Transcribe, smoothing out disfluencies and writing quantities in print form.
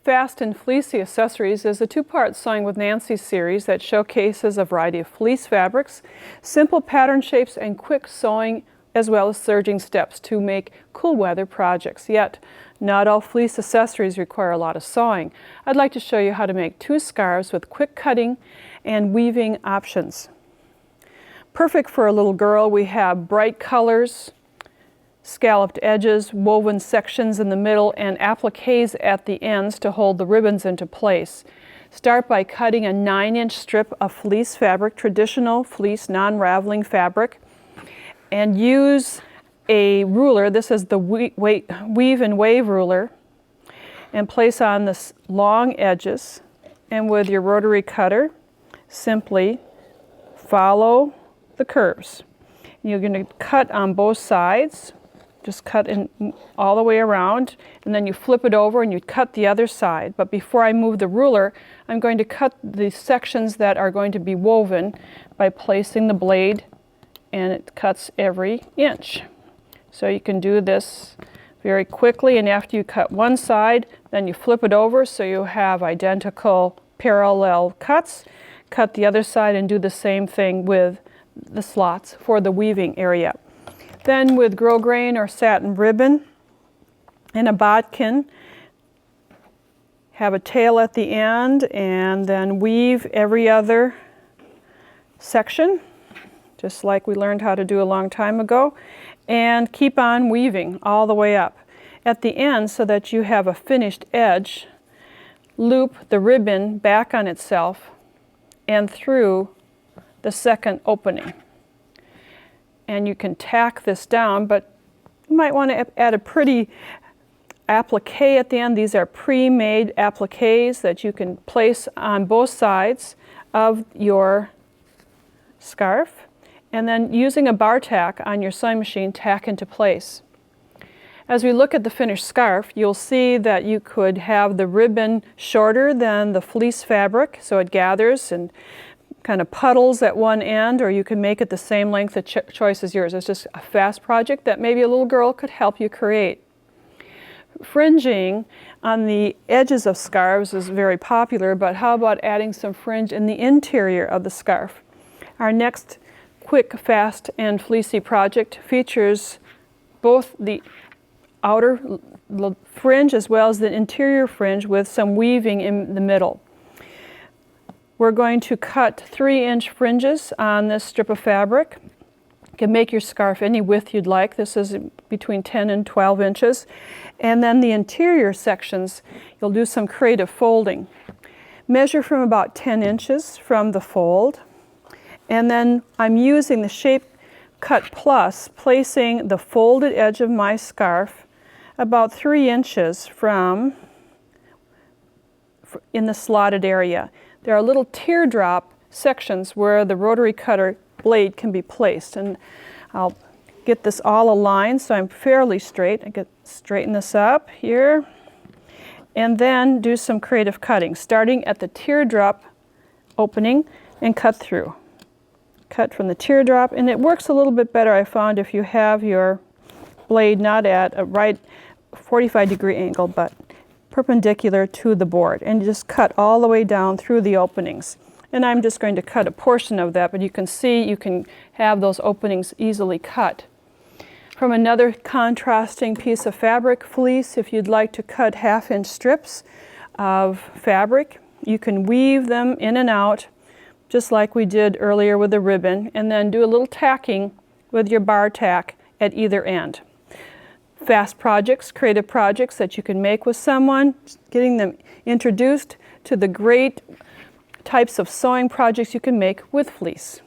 Fast and Fleecy Accessories is a two-part Sewing with Nancy series that showcases a variety of fleece fabrics, simple pattern shapes, and quick sewing, as well as serging steps to make cool weather projects. Yet, not all fleece accessories require a lot of sewing. I'd like to show you how to make 2 scarves with quick cutting and weaving options. Perfect for a little girl. We have bright colors, scalloped edges, woven sections in the middle, and appliques at the ends to hold the ribbons into place. Start by cutting a 9-inch strip of fleece fabric, traditional fleece non-raveling fabric, and use a ruler. This is the weave and wave ruler, and place on the long edges, and with your rotary cutter simply follow the curves. You're going to cut on both sides. Just cut in all the way around, and then you flip it over and you cut the other side. But before I move the ruler, I'm going to cut the sections that are going to be woven by placing the blade, and it cuts every inch. So you can do this very quickly, and after you cut one side, then you flip it over so you have identical parallel cuts. Cut the other side and do the same thing with the slots for the weaving area. Then with grosgrain or satin ribbon and a bodkin, have a tail at the end, and then weave every other section, just like we learned how to do a long time ago, and keep on weaving all the way up. At the end, so that you have a finished edge, loop the ribbon back on itself and through the second opening. And you can tack this down, but you might want to add a pretty applique at the end. These are pre-made appliques that you can place on both sides of your scarf, and then using a bar tack on your sewing machine, tack into place. As we look at the finished scarf, you'll see that you could have the ribbon shorter than the fleece fabric, so it gathers and kind of puddles at one end, or you can make it the same length. The choice is yours. It's just a fast project that maybe a little girl could help you create. Fringing on the edges of scarves is very popular, but how about adding some fringe in the interior of the scarf? Our next quick, fast, and fleecy project features both the outer fringe as well as the interior fringe with some weaving in the middle. We're going to cut 3-inch fringes on this strip of fabric. You can make your scarf any width you'd like. This is between 10 and 12 inches. And then the interior sections, you'll do some creative folding. Measure from about 10 inches from the fold. And then I'm using the Shape Cut Plus, placing the folded edge of my scarf about 3 inches from in the slotted area. There are little teardrop sections where the rotary cutter blade can be placed, and I'll get this all aligned so I'm fairly straight. Straighten this up here, and then do some creative cutting, starting at the teardrop opening and cut through. Cut from the teardrop, and it works a little bit better, I found, if you have your blade not at a right 45-degree angle, but perpendicular to the board, and just cut all the way down through the openings. And I'm just going to cut a portion of that, but you can see you can have those openings easily cut. From another contrasting piece of fabric, fleece, if you'd like to cut 1/2-inch strips of fabric, you can weave them in and out just like we did earlier with the ribbon, and then do a little tacking with your bar tack at either end. Fast projects, creative projects that you can make with someone, getting them introduced to the great types of sewing projects you can make with fleece.